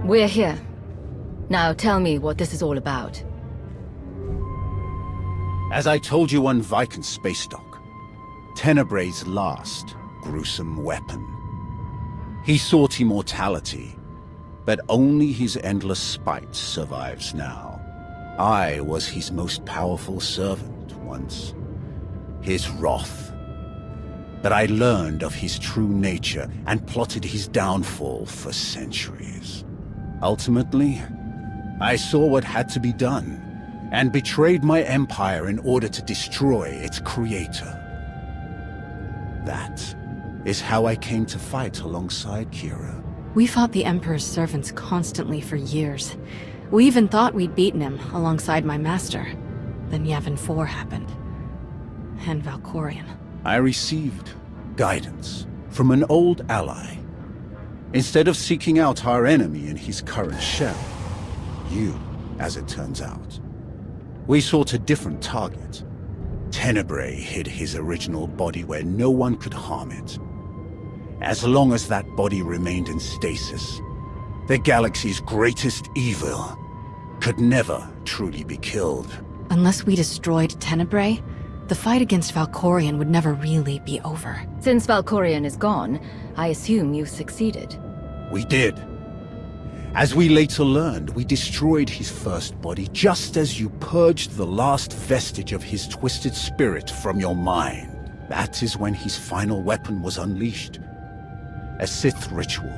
We're here. Now tell me what this is all about. As I told you on Viking Space Dock, Tenebray's last gruesome weapon. He sought immortality, but only his endless spite survives now. I was his most powerful servant once, his wrath. But I learned of his true nature and plotted his downfall for centuries. Ultimately, I saw what had to be done, and betrayed my empire in order to destroy its creator. That is how I came to fight alongside Kira. We fought the Emperor's servants constantly for years. We even thought we'd beaten him alongside my master. Then Yavin 4 happened. And Valkorion. I received guidance from an old ally. Instead of seeking out our enemy in his current shell, you, as it turns out, we sought a different target. Tenebray hid his original body where no one could harm it. As long as that body remained in stasis, the galaxy's greatest evil could never truly be killed. Unless we destroyed Tenebray, the fight against Valkorion would never really be over. Since Valkorion is gone, I assume you succeeded. We did. As we later learned, we destroyed his first body just as you purged the last vestige of his twisted spirit from your mind. That is when his final weapon was unleashed. A Sith ritual,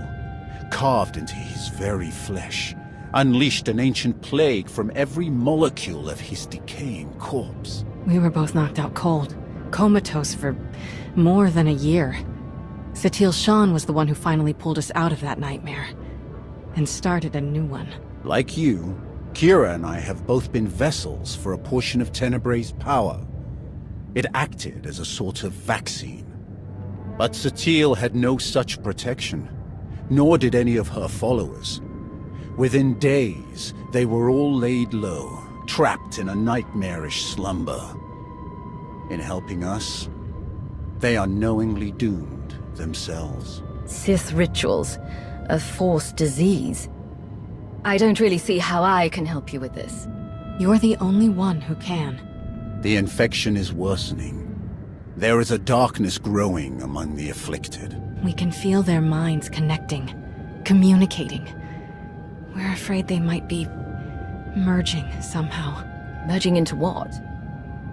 carved into his very flesh, unleashed an ancient plague from every molecule of his decaying corpse. We were both knocked out cold, comatose for more than a year. Satele Shan was the one who finally pulled us out of that nightmare, and started a new one. Like you, Kira and I have both been vessels for a portion of Tenebray's power. It acted as a sort of vaccine. But Satele had no such protection, nor did any of her followers. Within days, they were all laid low, trapped in a nightmarish slumber. In helping us, they unknowingly doomed themselves. Sith rituals, a forced disease. I don't really see how I can help you with this. You're the only one who can. The infection is worsening. There is a darkness growing among the afflicted. We can feel their minds connecting, communicating. We're afraid they might be merging somehow. Merging into what?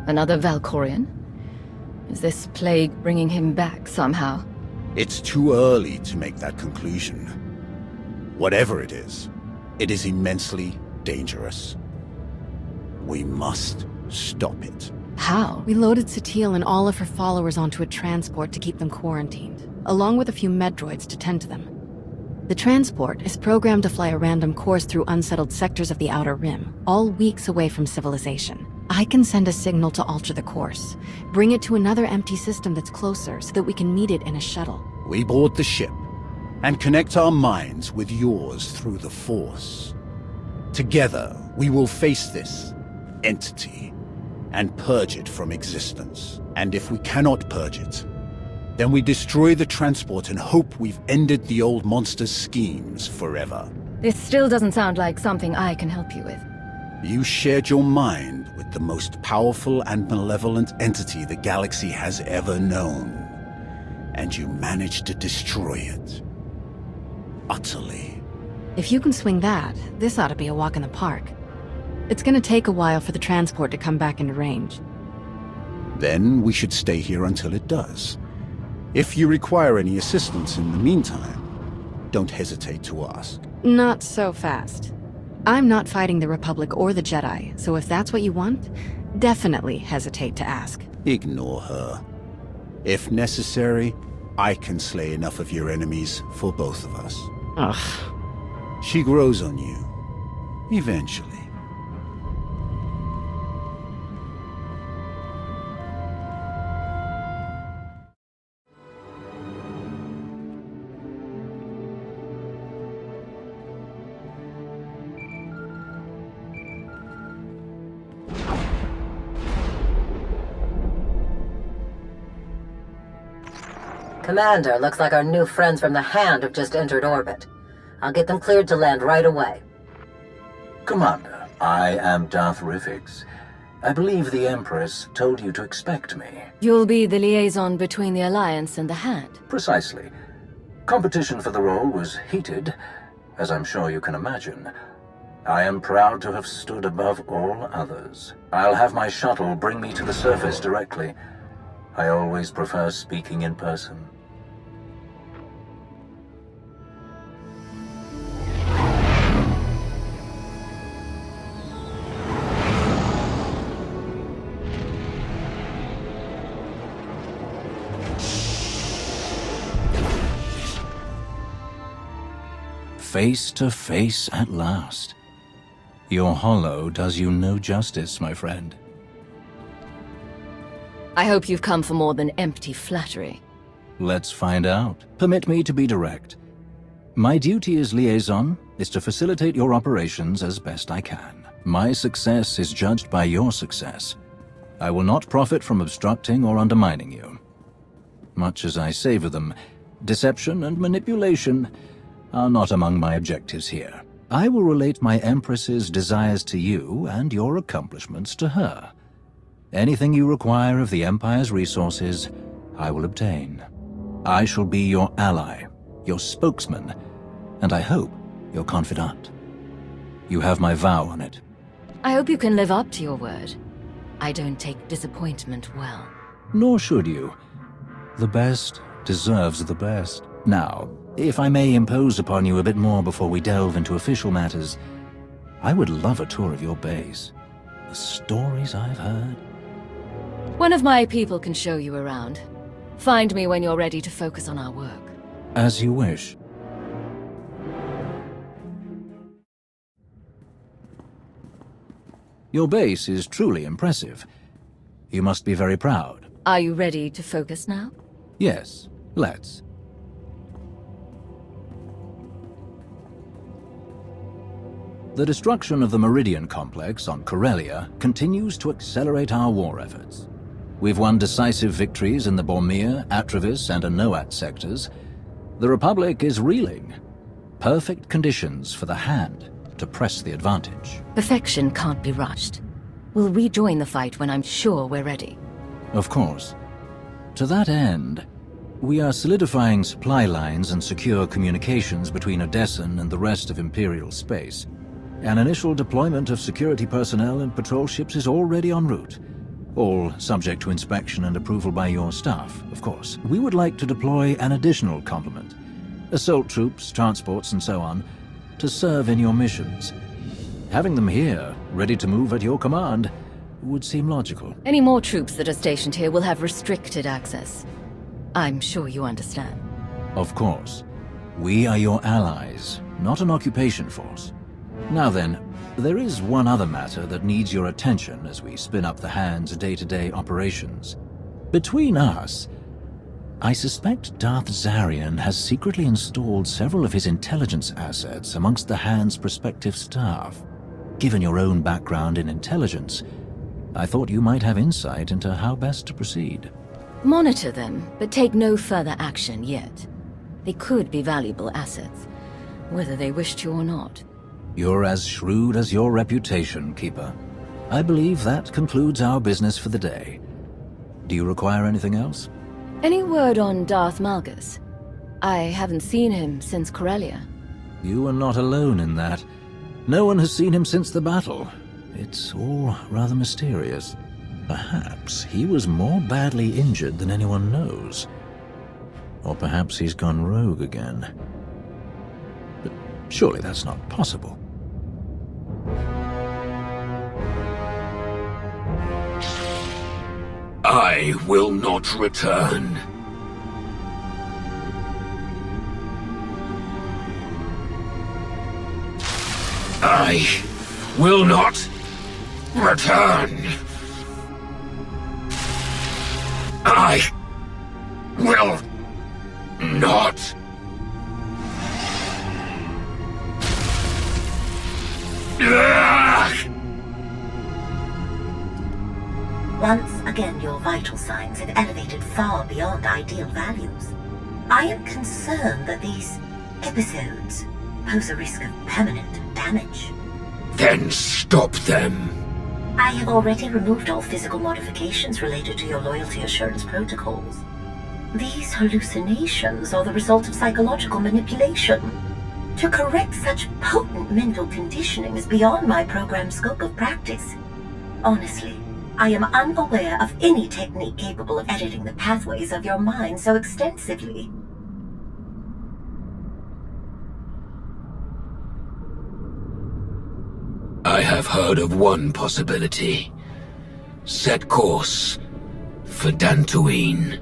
Another Valkorion? Is this plague bringing him back somehow? It's too early to make that conclusion. Whatever it is immensely dangerous. We must stop it. How? We loaded Satele and all of her followers onto a transport to keep them quarantined, along with a few medroids to tend to them. The transport is programmed to fly a random course through unsettled sectors of the Outer Rim, all weeks away from civilization. I can send a signal to alter the course, bring it to another empty system that's closer so that we can meet it in a shuttle. We board the ship and connect our minds with yours through the Force. Together, we will face this entity and purge it from existence. And if we cannot purge it, then we destroy the transport and hope we've ended the old monster's schemes forever. This still doesn't sound like something I can help you with. You shared your mind with the most powerful and malevolent entity the galaxy has ever known, and you managed to destroy it. Utterly. If you can swing that, this ought to be a walk in the park. It's gonna take a while for the transport to come back into range. Then we should stay here until it does. If you require any assistance in the meantime, don't hesitate to ask. Not so fast. I'm not fighting the Republic or the Jedi, so if that's what you want, definitely hesitate to ask. Ignore her. If necessary, I can slay enough of your enemies for both of us. Ugh. She grows on you. Eventually. Commander, looks like our new friends from the Hand have just entered orbit. I'll get them cleared to land right away. Commander, I am Darth Rifix. I believe the Empress told you to expect me. You'll be the liaison between the Alliance and the Hand. Precisely. Competition for the role was heated, as I'm sure you can imagine. I am proud to have stood above all others. I'll have my shuttle bring me to the surface directly. I always prefer speaking in person. Face to face at last. Your holo does you no justice, my friend. I hope you've come for more than empty flattery. Let's find out. Permit me to be direct. My duty as liaison is to facilitate your operations as best I can. My success is judged by your success. I will not profit from obstructing or undermining you. Much as I savor them, deception and manipulation are not among my objectives here. I will relate my Empress's desires to you and your accomplishments to her. Anything you require of the Empire's resources, I will obtain. I shall be your ally, your spokesman, and I hope your confidant. You have my vow on it. I hope you can live up to your word. I don't take disappointment well. Nor should you. The best deserves the best. Now, if I may impose upon you a bit more before we delve into official matters, I would love a tour of your base. The stories I've heard. One of my people can show you around. Find me when you're ready to focus on our work. As you wish. Your base is truly impressive. You must be very proud. Are you ready to focus now? Yes, let's. The destruction of the Meridian Complex on Corellia continues to accelerate our war efforts. We've won decisive victories in the Bormir, Atravis, and Anoat sectors. The Republic is reeling. Perfect conditions for the Hand to press the advantage. Perfection can't be rushed. We'll rejoin the fight when I'm sure we're ready. Of course. To that end, we are solidifying supply lines and secure communications between Odessen and the rest of Imperial space. An initial deployment of security personnel and patrol ships is already en route. All subject to inspection and approval by your staff, of course. We would like to deploy an additional complement. Assault troops, transports, and so on, to serve in your missions. Having them here, ready to move at your command, would seem logical. Any more troops that are stationed here will have restricted access. I'm sure you understand. Of course. We are your allies, not an occupation force. Now then, there is one other matter that needs your attention as we spin up the Hand's day-to-day operations. Between us, I suspect Darth Zarian has secretly installed several of his intelligence assets amongst the Hand's prospective staff. Given your own background in intelligence, I thought you might have insight into how best to proceed. Monitor them, but take no further action yet. They could be valuable assets, whether they wish to or not. You're as shrewd as your reputation, Keeper. I believe that concludes our business for the day. Do you require anything else? Any word on Darth Malgus? I haven't seen him since Corellia. You are not alone in that. No one has seen him since the battle. It's all rather mysterious. Perhaps he was more badly injured than anyone knows. Or perhaps he's gone rogue again. But surely that's not possible. I will not return. I will not return. I will not. Once again, your vital signs have elevated far beyond ideal values. I am concerned that these episodes pose a risk of permanent damage. Then stop them. I have already removed all physical modifications related to your loyalty assurance protocols. These hallucinations are the result of psychological manipulation. To correct such potent mental conditioning is beyond my program's scope of practice. Honestly, I am unaware of any technique capable of editing the pathways of your mind so extensively. I have heard of one possibility. Set course for Dantooine.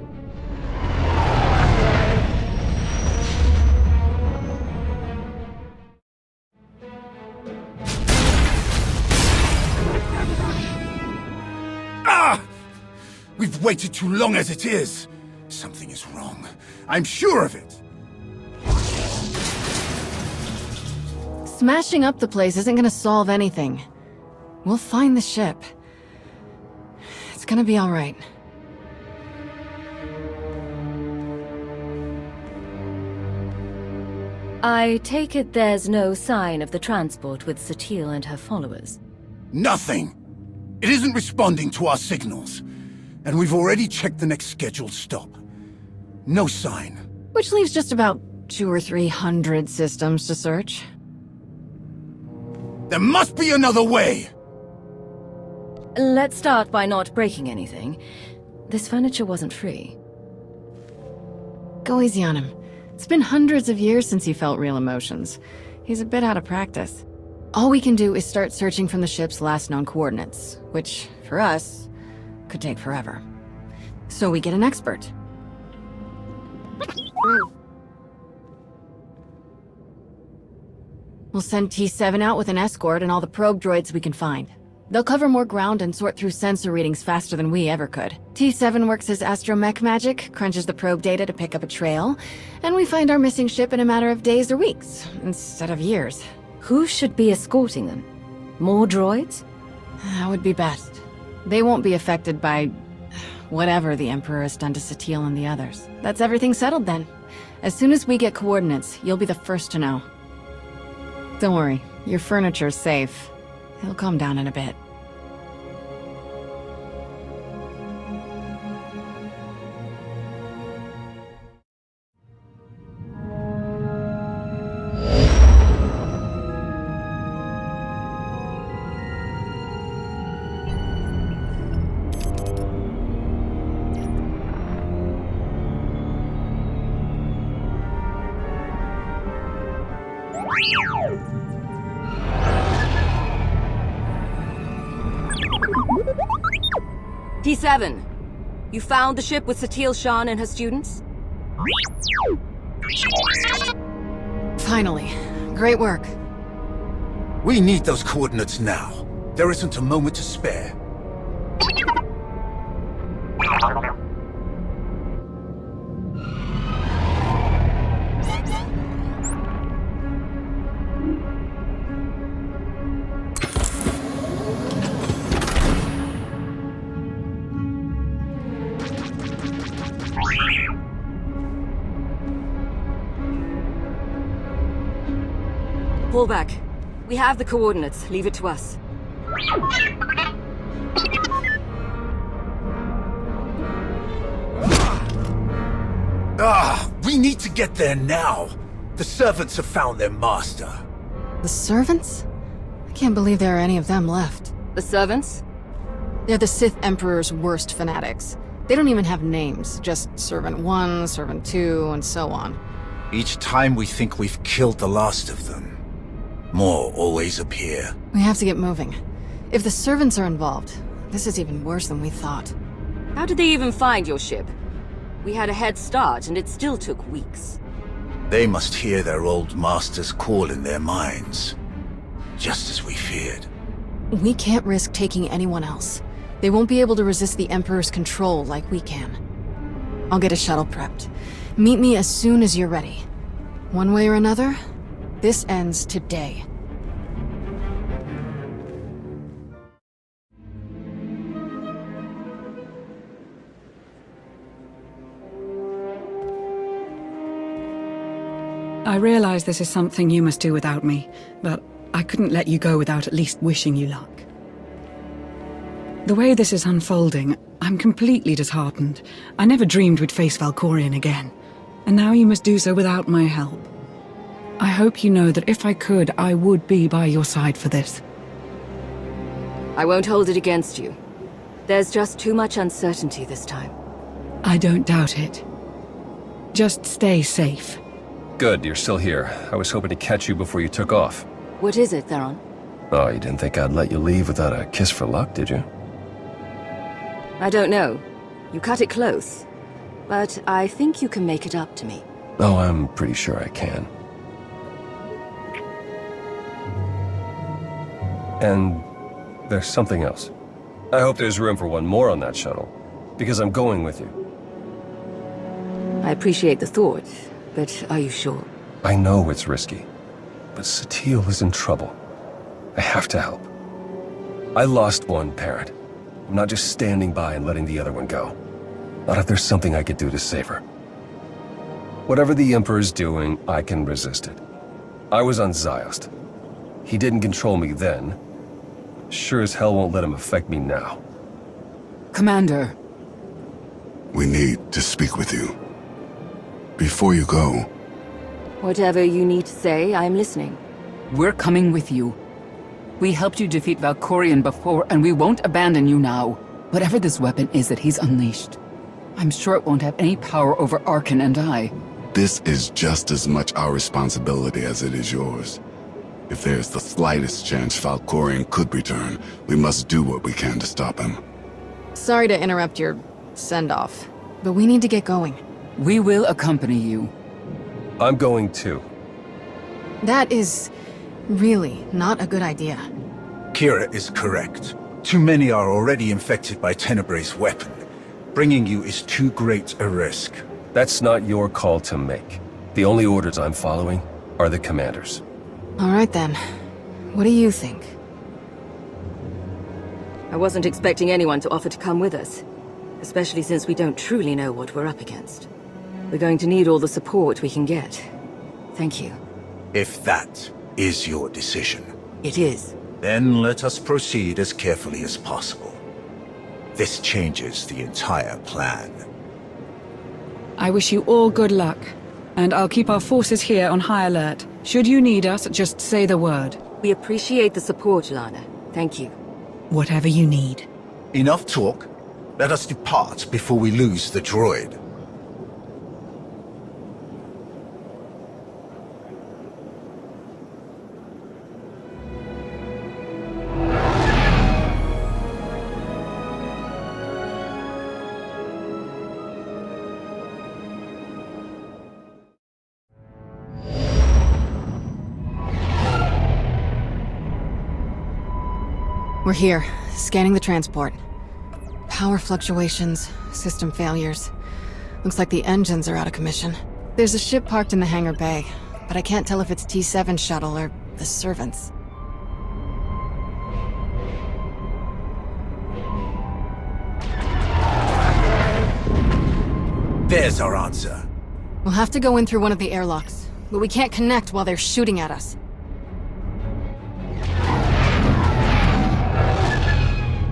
Ah! We've waited too long as it is. Something is wrong. I'm sure of it. Smashing up the place isn't gonna solve anything. We'll find the ship. It's gonna be all right. I take it there's no sign of the transport with Satele and her followers. Nothing. It isn't responding to our signals. And we've already checked the next scheduled stop. No sign. Which leaves just about 200 or 300 systems to search. There must be another way! Let's start by not breaking anything. This furniture wasn't free. Go easy on him. It's been hundreds of years since he felt real emotions. He's a bit out of practice. All we can do is start searching from the ship's last known coordinates, which, for us, could take forever. So we get an expert. We'll send T7 out with an escort and all the probe droids we can find. They'll cover more ground and sort through sensor readings faster than we ever could. T7 works as astromech magic, crunches the probe data to pick up a trail, and we find our missing ship in a matter of days or weeks, instead of years. Who should be escorting them? More droids? That would be best. They won't be affected by whatever the Emperor has done to Satele and the others. That's everything settled then. As soon as we get coordinates, you'll be the first to know. Don't worry, your furniture's safe. He'll calm down in a bit. T7, you found the ship with Satele Shan and her students? Finally. Great work. We need those coordinates now. There isn't a moment to spare. Pull back. We have the coordinates. Leave it to us. We need to get there now. The servants have found their master. The servants? I can't believe there are any of them left. The servants? They're the Sith Emperor's worst fanatics. They don't even have names, just Servant 1, Servant 2, and so on. Each time we think we've killed the last of them, more always appear. We have to get moving. If the servants are involved, this is even worse than we thought. How did they even find your ship? We had a head start, and it still took weeks. They must hear their old master's call in their minds. Just as we feared. We can't risk taking anyone else. They won't be able to resist the Emperor's control like we can. I'll get a shuttle prepped. Meet me as soon as you're ready. One way or another, this ends today. I realize this is something you must do without me, but I couldn't let you go without at least wishing you luck. The way this is unfolding, I'm completely disheartened. I never dreamed we'd face Valkorion again, and now you must do so without my help. I hope you know that if I could, I would be by your side for this. I won't hold it against you. There's just too much uncertainty this time. I don't doubt it. Just stay safe. Good, you're still here. I was hoping to catch you before you took off. What is it, Theron? Oh, you didn't think I'd let you leave without a kiss for luck, did you? I don't know. You cut it close. But I think you can make it up to me. Oh, I'm pretty sure I can. And there's something else. I hope there's room for one more on that shuttle, because I'm going with you. I appreciate the thought, but are you sure? I know it's risky, but Satele is in trouble. I have to help. I lost one parent. I'm not just standing by and letting the other one go. Not if there's something I could do to save her. Whatever the Emperor's doing, I can resist it. I was on Ziost. He didn't control me then. Sure as hell won't let him affect me now. Commander. We need to speak with you. Before you go... Whatever you need to say, I'm listening. We're coming with you. We helped you defeat Valkorion before, and we won't abandon you now. Whatever this weapon is that he's unleashed, I'm sure it won't have any power over Arkan and I. This is just as much our responsibility as it is yours. If there's the slightest chance Valkorion could return, we must do what we can to stop him. Sorry to interrupt your send-off, but we need to get going. We will accompany you. I'm going too. That is really not a good idea. Kira is correct. Too many are already infected by Tenebrae's weapon. Bringing you is too great a risk. That's not your call to make. The only orders I'm following are the commander's. All right then. What do you think? I wasn't expecting anyone to offer to come with us, especially since we don't truly know what we're up against. We're going to need all the support we can get. Thank you. If that is your decision, It is. then let us proceed as carefully as possible. This changes the entire plan. I wish you all good luck, and I'll keep our forces here on high alert. Should you need us, just say the word. We appreciate the support, Lana. Thank you. Whatever you need. Enough talk. Let us depart before we lose the droid. We're here, scanning the transport. Power fluctuations, system failures. Looks like the engines are out of commission. There's a ship parked in the hangar bay, but I can't tell if it's T7 shuttle or the servants. There's our answer. We'll have to go in through one of the airlocks, but we can't connect while they're shooting at us.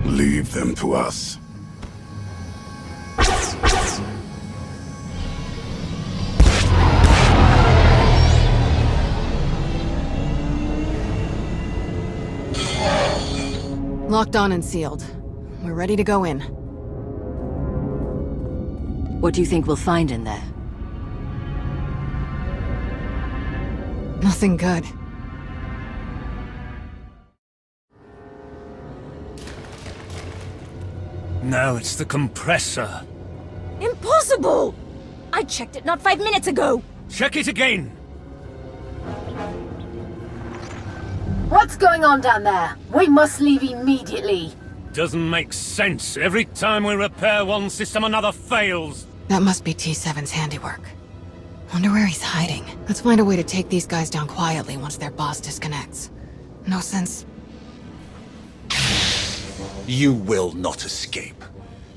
Leave them to us. Locked on and sealed. We're ready to go in. What do you think we'll find in there? Nothing good. No, it's the compressor. Impossible! I checked it not 5 minutes ago! Check it again! What's going on down there? We must leave immediately. Doesn't make sense. Every time we repair one system, another fails. That must be T7's handiwork. Wonder where he's hiding. Let's find a way to take these guys down quietly once their boss disconnects. No sense. You will not escape.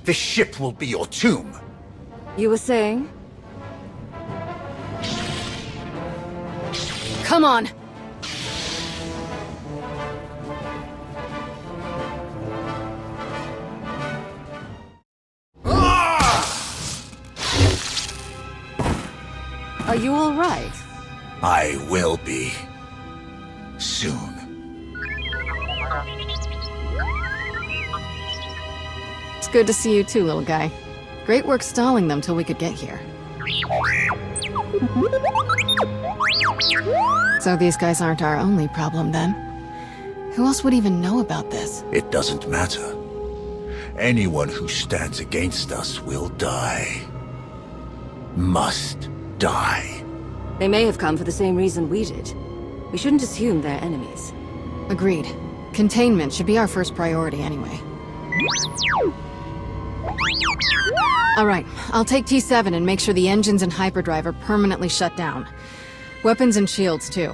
This ship will be your tomb. You were saying? Come on! Are you all right? I will be. Soon. It's good to see you too, little guy. Great work stalling them till we could get here. So these guys aren't our only problem, then? Who else would even know about this? It doesn't matter. Anyone who stands against us will die. Must die. They may have come for the same reason we did. We shouldn't assume they're enemies. Agreed. Containment should be our first priority anyway. Alright, I'll take T7 and make sure the engines and hyperdrive are permanently shut down. Weapons and shields, too.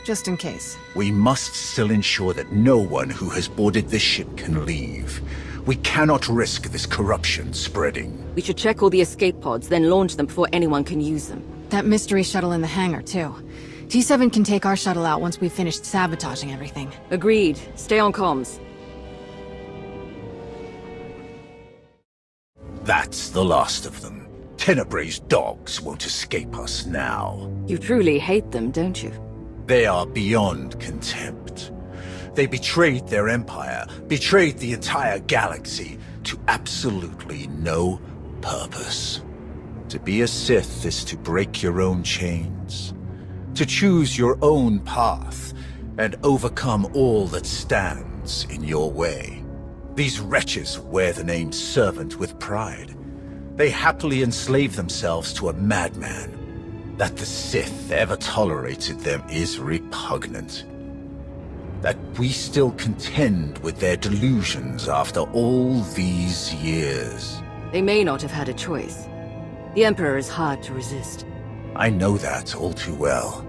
Just in case. We must still ensure that no one who has boarded this ship can leave. We cannot risk this corruption spreading. We should check all the escape pods, then launch them before anyone can use them. That mystery shuttle in the hangar, too. T7 can take our shuttle out once we've finished sabotaging everything. Agreed. Stay on comms. That's the last of them. Tenebrae's dogs won't escape us now. You truly hate them, don't you? They are beyond contempt. They betrayed their empire, betrayed the entire galaxy, to absolutely no purpose. To be a Sith is to break your own chains, to choose your own path, and overcome all that stands in your way. These wretches wear the name servant with pride. They happily enslave themselves to a madman. That the Sith ever tolerated them is repugnant. That we still contend with their delusions after all these years. They may not have had a choice. The Emperor is hard to resist. I know that all too well.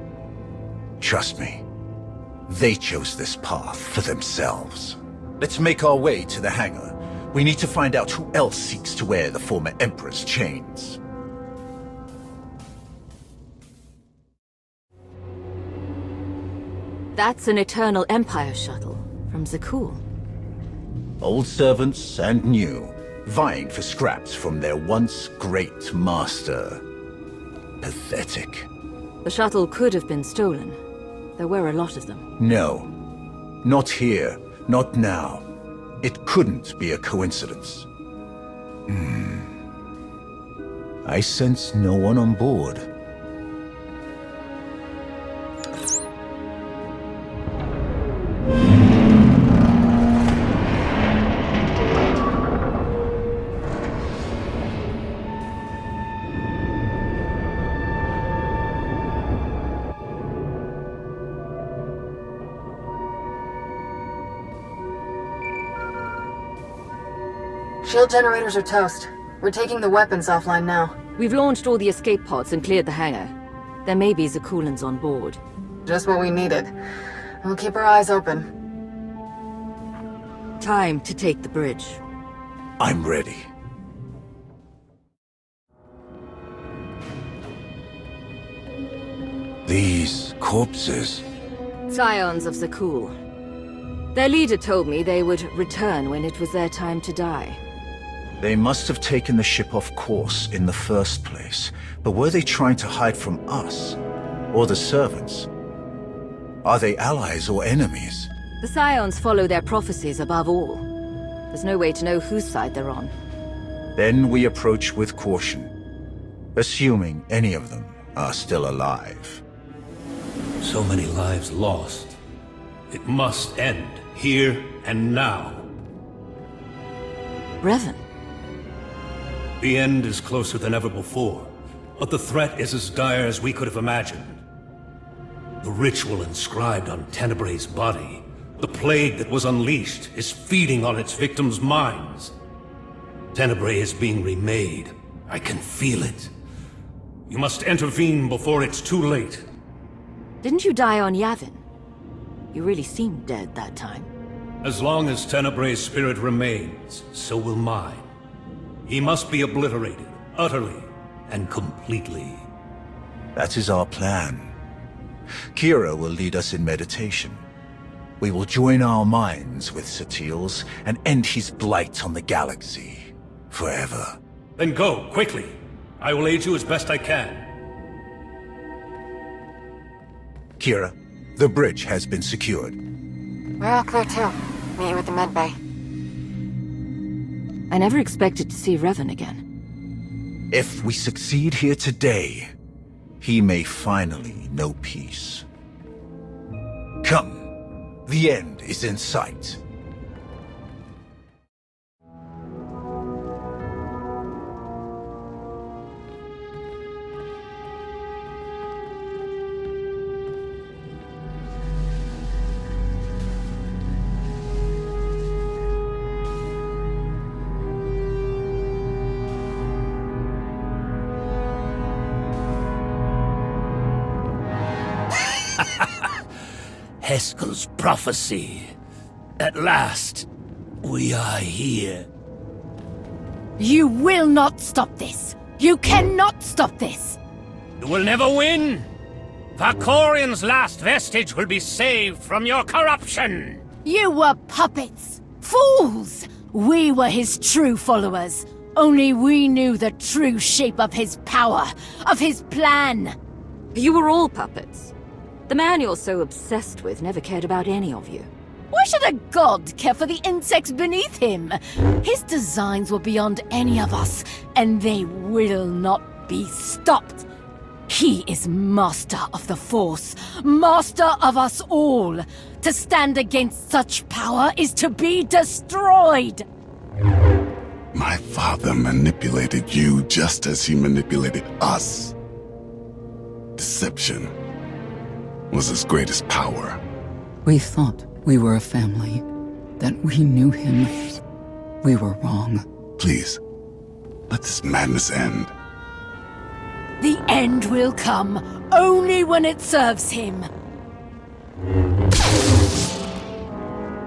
Trust me, they chose this path for themselves. Let's make our way to the hangar. We need to find out who else seeks to wear the former Emperor's chains. That's an Eternal Empire shuttle from Zakul. Old servants and new, vying for scraps from their once great master. Pathetic. The shuttle could have been stolen. There were a lot of them. No. Not here. Not now. It couldn't be a coincidence. I sense no one on board. Shield generators are toast. We're taking the weapons offline now. We've launched all the escape pods and cleared the hangar. There may be Zakulans on board. Just what we needed. We'll keep our eyes open. Time to take the bridge. I'm ready. These corpses... Scions of Zakul. Their leader told me they would return when it was their time to die. They must have taken the ship off course in the first place. But were they trying to hide from us? Or the servants? Are they allies or enemies? The Scions follow their prophecies above all. There's no way to know whose side they're on. Then we approach with caution, assuming any of them are still alive. So many lives lost. It must end, here and now. Revan. The end is closer than ever before, but the threat is as dire as we could have imagined. The ritual inscribed on Tenebrae's body, the plague that was unleashed, is feeding on its victims' minds. Tenebrae is being remade. I can feel it. You must intervene before it's too late. Didn't you die on Yavin? You really seemed dead that time. As long as Tenebrae's spirit remains, so will mine. He must be obliterated, utterly and completely. That is our plan. Kira will lead us in meditation. We will join our minds with Satele's and end his blight on the galaxy. Forever. Then go, quickly. I will aid you as best I can. Kira, the bridge has been secured. We're all clear too. Meet you at the med bay. I never expected to see Revan again. If we succeed here today, he may finally know peace. Come, the end is in sight. Heskel's prophecy. At last, we are here. You will not stop this! You cannot stop this! You will never win! Valkorian's last vestige will be saved from your corruption! You were puppets! Fools! We were his true followers. Only we knew the true shape of his power, of his plan. You were all puppets. The man you're so obsessed with never cared about any of you. Why should a god care for the insects beneath him? His designs were beyond any of us, and they will not be stopped. He is master of the Force, master of us all. To stand against such power is to be destroyed. My father manipulated you just as he manipulated us. Deception was his greatest power. We thought we were a family, that we knew him. We were wrong. Please, let this madness end. The end will come only when it serves him.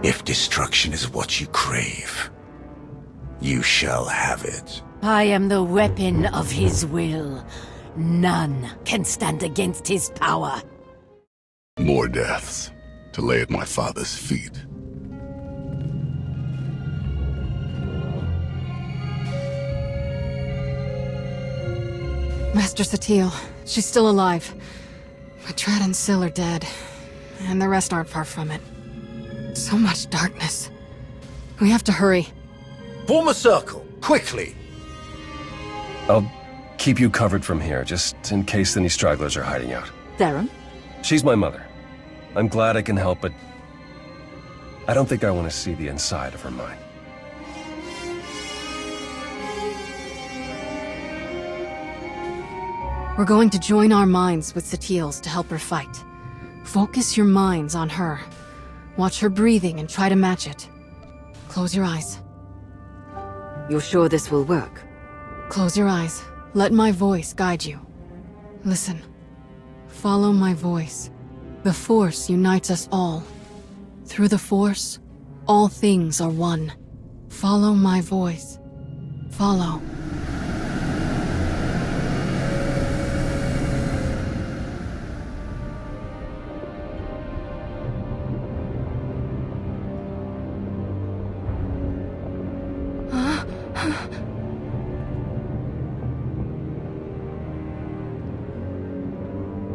If destruction is what you crave, you shall have it. I am the weapon of his will. None can stand against his power. More deaths to lay at my father's feet. Master Satele, she's still alive. But Trad and Syl are dead, and the rest aren't far from it. So much darkness. We have to hurry. Form a circle, quickly! I'll keep you covered from here, just in case any stragglers are hiding out. Theron? She's my mother. I'm glad I can help, but I don't think I want to see the inside of her mind. We're going to join our minds with Satele's to help her fight. Focus your minds on her. Watch her breathing and try to match it. Close your eyes. You're sure this will work? Close your eyes. Let my voice guide you. Listen. Follow my voice. The Force unites us all. Through the Force, all things are one. Follow my voice. Follow.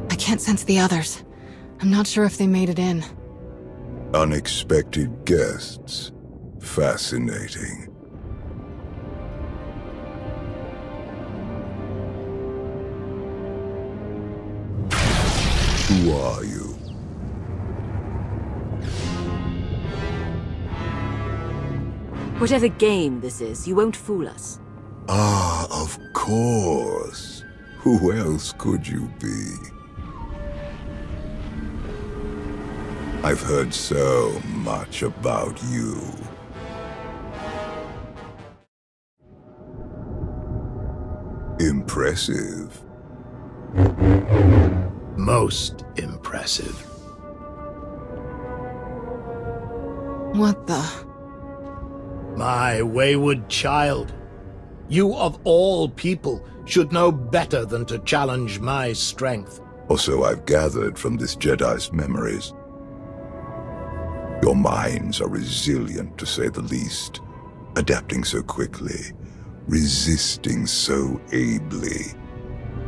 I can't sense the others. I'm not sure if they made it in. Unexpected guests. Fascinating. Who are you? Whatever game this is, you won't fool us. Ah, of course. Who else could you be? I've heard so much about you. Impressive. Most impressive. What the? My wayward child. You of all people should know better than to challenge my strength. Or so I've gathered from this Jedi's memories. Your minds are resilient, to say the least, adapting so quickly, resisting so ably.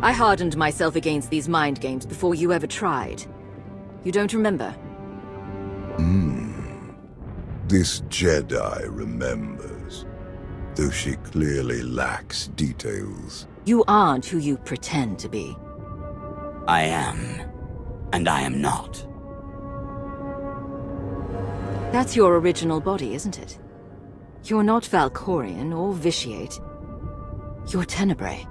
I hardened myself against these mind games before you ever tried. You don't remember? This Jedi remembers, though she clearly lacks details. You aren't who you pretend to be. I am, and I am not. That's your original body, isn't it? You're not Valkorian or Vitiate. You're Tenebrae.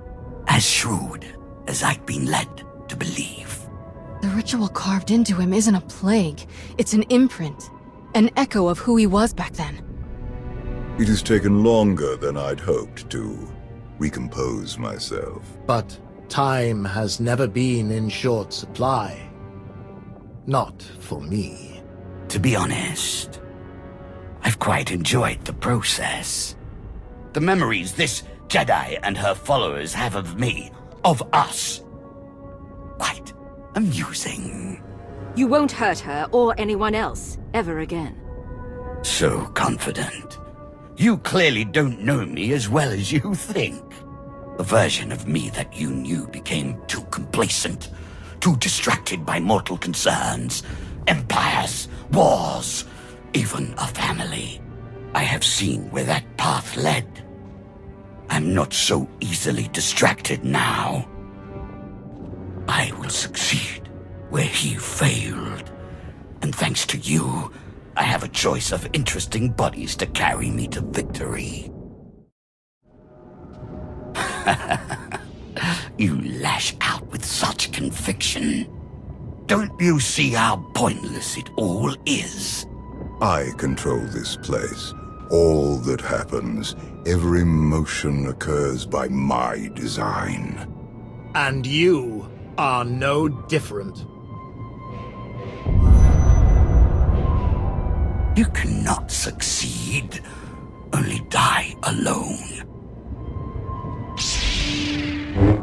As shrewd as I've been led to believe. The ritual carved into him isn't a plague. It's an imprint. An echo of who he was back then. It has taken longer than I'd hoped to recompose myself. But time has never been in short supply. Not for me. To be honest, I've quite enjoyed the process. The memories this Jedi and her followers have of me, of us. Quite amusing. You won't hurt her or anyone else, ever again. So confident. You clearly don't know me as well as you think. The version of me that you knew became too complacent, too distracted by mortal concerns, empires, wars, even a family. I have seen where that path led. I'm not so easily distracted now. I will succeed where he failed. And thanks to you, I have a choice of interesting bodies to carry me to victory. You lash out with such conviction. Don't you see how pointless it all is? I control this place. All that happens, every motion occurs by my design. And you are no different. You cannot succeed, only die alone.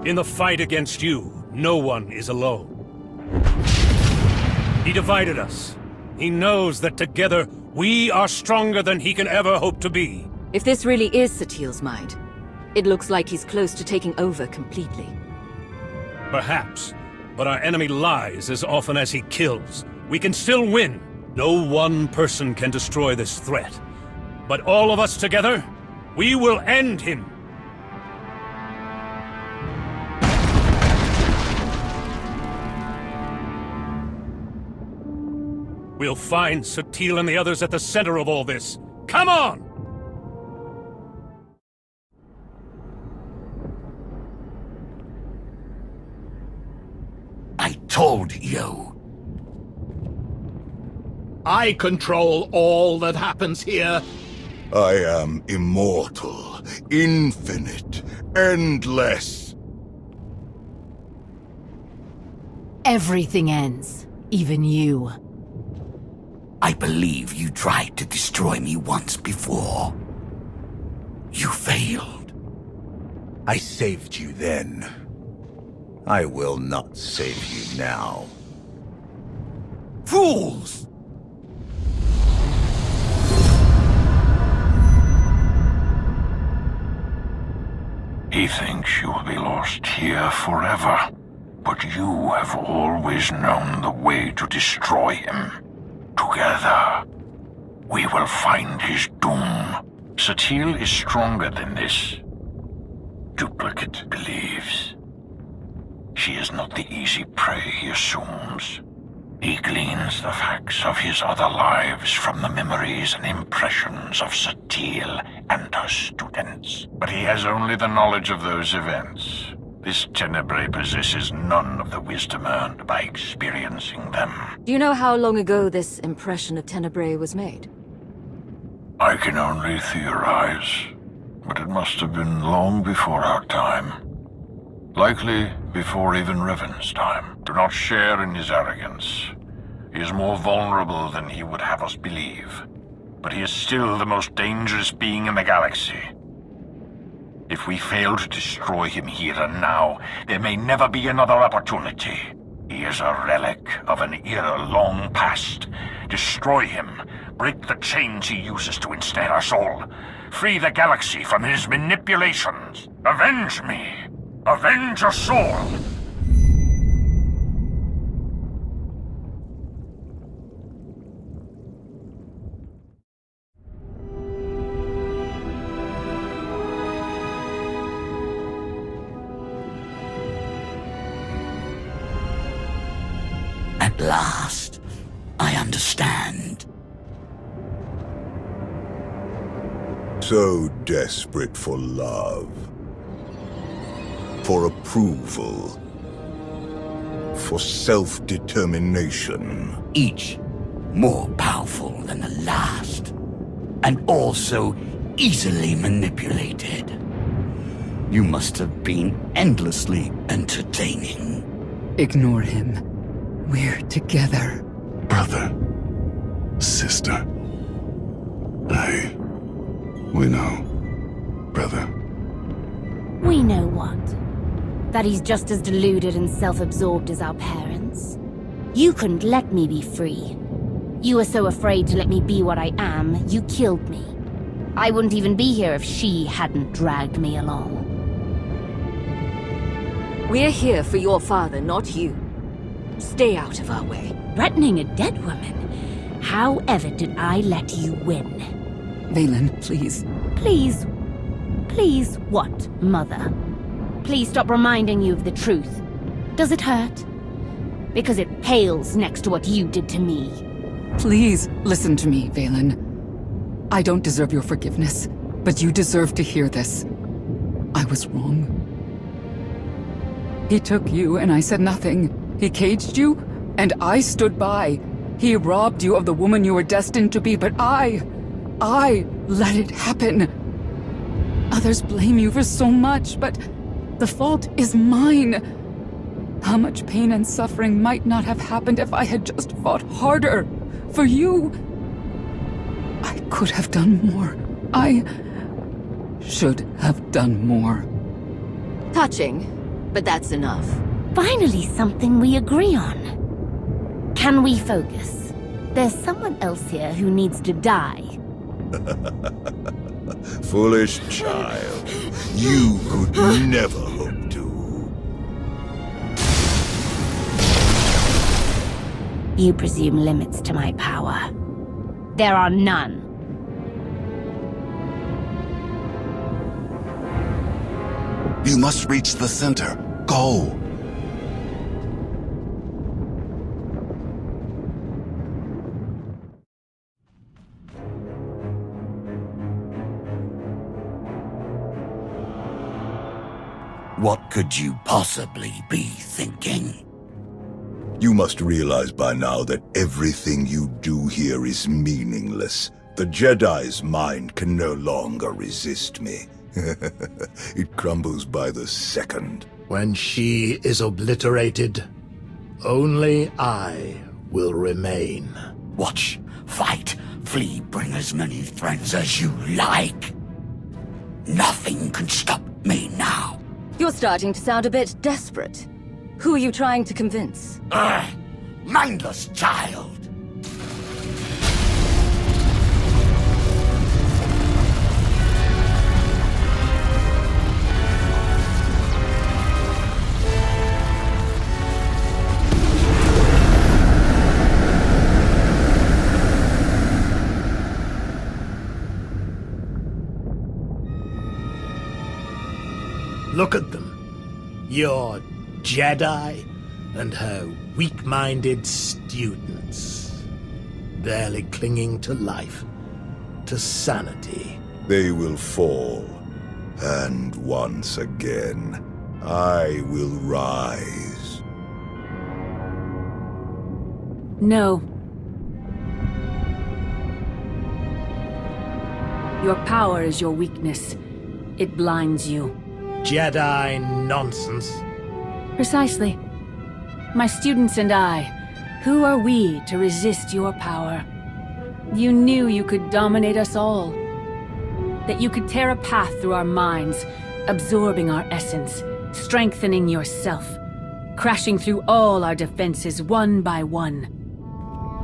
In the fight against you, no one is alone. He divided us. He knows that together, we are stronger than he can ever hope to be. If this really is Satele's mind, it looks like he's close to taking over completely. Perhaps, but our enemy lies as often as he kills. We can still win. No one person can destroy this threat. But all of us together, we will end him. We'll find Satele and the others at the center of all this. Come on! I told you. I control all that happens here. I am immortal, infinite, endless. Everything ends. Even you. I believe you tried to destroy me once before. You failed. I saved you then. I will not save you now. Fools! He thinks you will be lost here forever, but you have always known the way to destroy him. Together, we will find his doom. Satele is stronger than this. Duplicate believes. She is not the easy prey he assumes. He gleans the facts of his other lives from the memories and impressions of Satele and her students. But he has only the knowledge of those events. This Tenebrae possesses none of the wisdom earned by experiencing them. Do you know how long ago this impression of Tenebrae was made? I can only theorize, but it must have been long before our time. Likely before even Revan's time. Do not share in his arrogance. He is more vulnerable than he would have us believe. But he is still the most dangerous being in the galaxy. If we fail to destroy him here and now, there may never be another opportunity. He is a relic of an era long past. Destroy him. Break the chains he uses to ensnare us all. Free the galaxy from his manipulations. Avenge me. Avenge us all. At last, I understand. So desperate for love. For approval. For self-determination. Each more powerful than the last. And also easily manipulated. You must have been endlessly entertaining. Ignore him. We're together. Brother. Sister. We know. Brother. We know what? That he's just as deluded and self-absorbed as our parents. You couldn't let me be free. You were so afraid to let me be what I am, you killed me. I wouldn't even be here if she hadn't dragged me along. We're here for your father, not you. Stay out of our way. Threatening a dead woman? How ever did I let you win? Vaylin, please. Please? Please what, Mother? Please stop reminding you of the truth. Does it hurt? Because it pales next to what you did to me. Please, listen to me, Vaylin. I don't deserve your forgiveness, but you deserve to hear this. I was wrong. He took you, and I said nothing. He caged you, and I stood by. He robbed you of the woman you were destined to be, but I let it happen. Others blame you for so much, but the fault is mine. How much pain and suffering might not have happened if I had just fought harder for you? I could have done more. I should have done more. Touching, but that's enough. Finally, something we agree on. Can we focus? There's someone else here who needs to die. Foolish child. You could never hope to. You presume limits to my power. There are none. You must reach the center. Go. What could you possibly be thinking? You must realize by now that everything you do here is meaningless. The Jedi's mind can no longer resist me. It crumbles by the second. When she is obliterated, only I will remain. Watch, fight, flee, bring as many friends as you like. Nothing can stop me now. You're starting to sound a bit desperate. Who are you trying to convince? Mindless child. Look at them. Your Jedi and her weak-minded students. Barely clinging to life, to sanity. They will fall. And once again, I will rise. No. Your power is your weakness. It blinds you. Jedi nonsense. Precisely. My students and I, who are we to resist your power? You knew you could dominate us all. That you could tear a path through our minds, absorbing our essence, strengthening yourself. crashing through all our defenses one by one.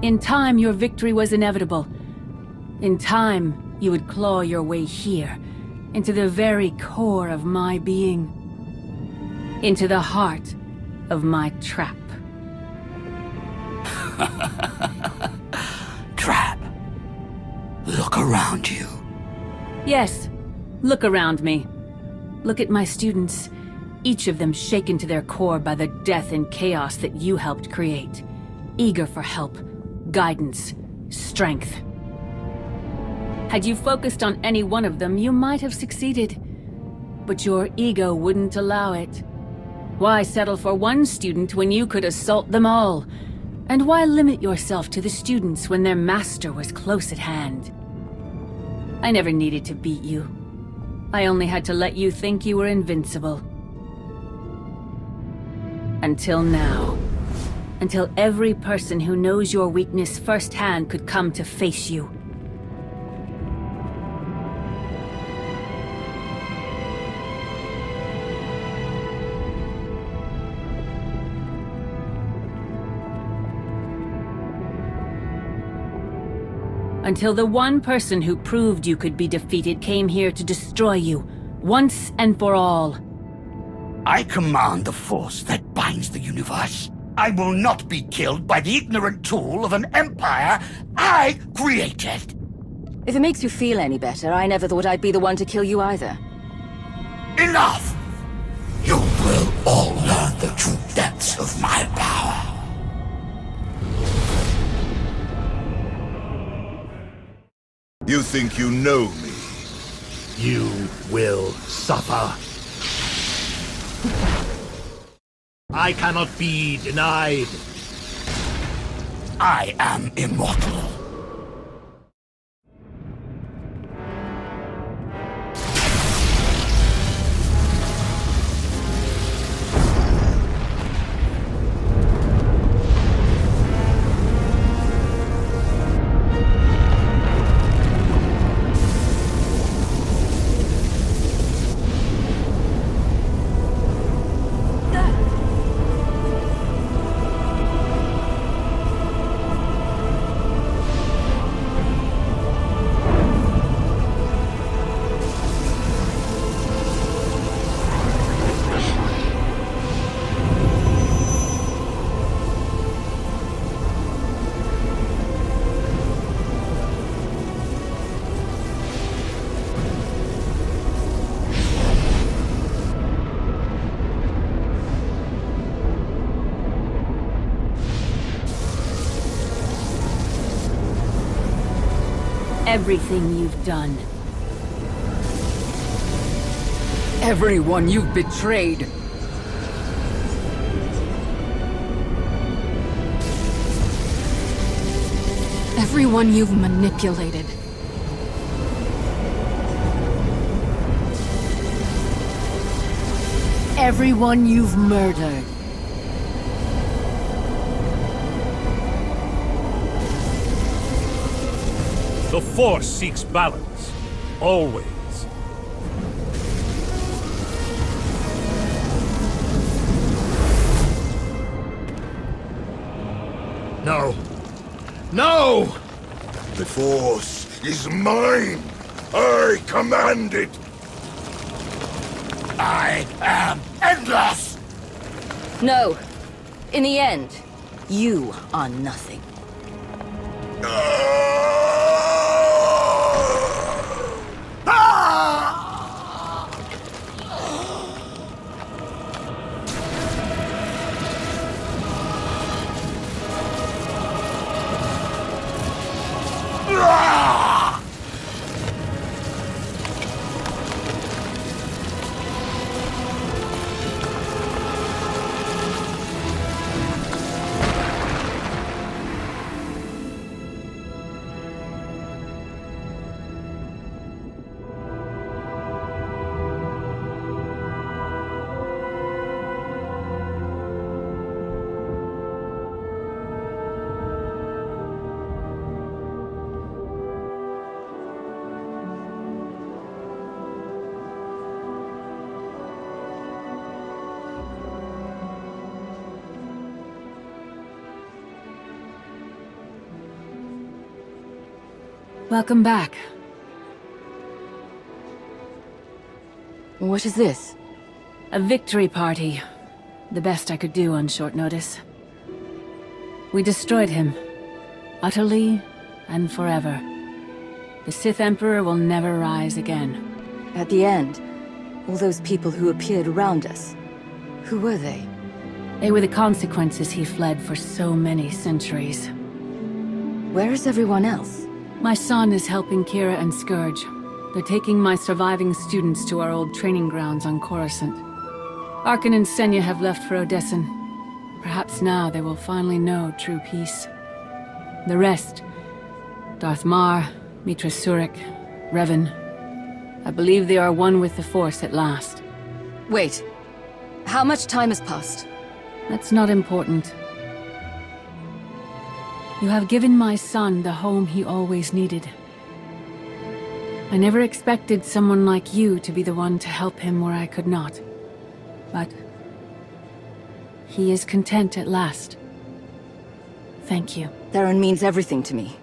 In time, your victory was inevitable. In time, you would claw your way here, into the very core of my being. Into the heart of my trap. Trap. Look around you. Yes, look around me. Look at my students, each of them shaken to their core by the death and chaos that you helped create. Eager for help, guidance, strength. Had you focused on any one of them, you might have succeeded. But your ego wouldn't allow it. Why settle for one student when you could assault them all? And why limit yourself to the students when their master was close at hand? I never needed to beat you. I only had to let you think you were invincible. Until now. Until every person who knows your weakness firsthand could come to face you. Until the one person who proved you could be defeated came here to destroy you, once and for all. I command the force that binds the universe. I will not be killed by the ignorant tool of an empire I created. If it makes you feel any better, I never thought I'd be the one to kill you either. Enough! You will all learn the true depths of my power. You think you know me? You will suffer. I cannot be denied. I am immortal. Everything you've done. Everyone you've betrayed. Everyone you've manipulated. Everyone you've murdered. The Force seeks balance, always. No. No! The Force is mine! I command it! I am endless! No. In the end, you are nothing. Welcome back. What is this? A victory party. The best I could do on short notice. We destroyed him. Utterly and forever. The Sith Emperor will never rise again. At the end, all those people who appeared around us, who were they? They were the consequences he fled for so many centuries. Where is everyone else? My son is helping Kira and Scourge. They're taking my surviving students to our old training grounds on Coruscant. Arkan and Senya have left for Odessen. Perhaps now they will finally know true peace. The rest, Darth Mar, Mitra Surik, Revan, I believe they are one with the Force at last. Wait. How much time has passed? That's not important. You have given my son the home he always needed. I never expected someone like you to be the one to help him where I could not. But he is content at last. Thank you. Theron means everything to me.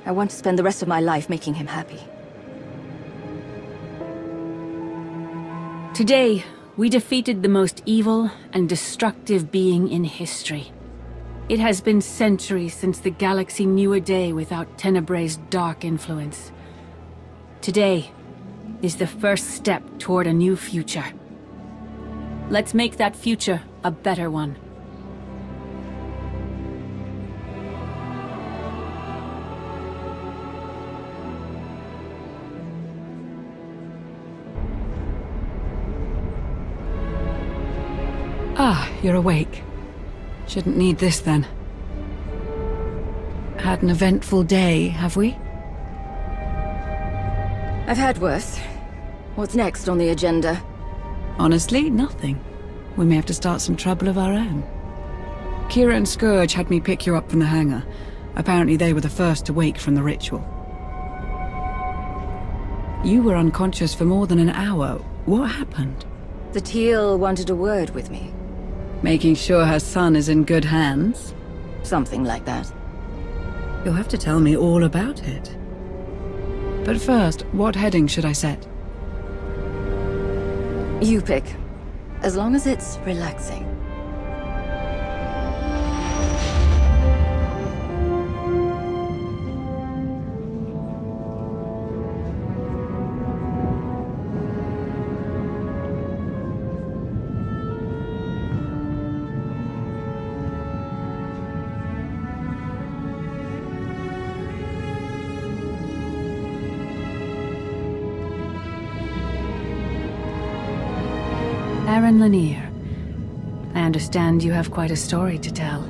I want to spend the rest of my life making him happy. Today, we defeated the most evil and destructive being in history. It has been centuries since the galaxy knew a day without Tenebrae's dark influence. Today is the first step toward a new future. Let's make that future a better one. Ah, you're awake. Shouldn't need this then. Had an eventful day, have we? I've had worse. What's next on the agenda? Honestly, nothing. We may have to start some trouble of our own. Kira and Scourge had me pick you up from the hangar. Apparently they were the first to wake from the ritual. You were unconscious for more than an hour. What happened? The Teal wanted a word with me. Making sure her son is in good hands? Something like that. You'll have to tell me all about it. But first, what heading should I set? You pick. As long as it's relaxing. Aaron Lanier. I understand you have quite a story to tell.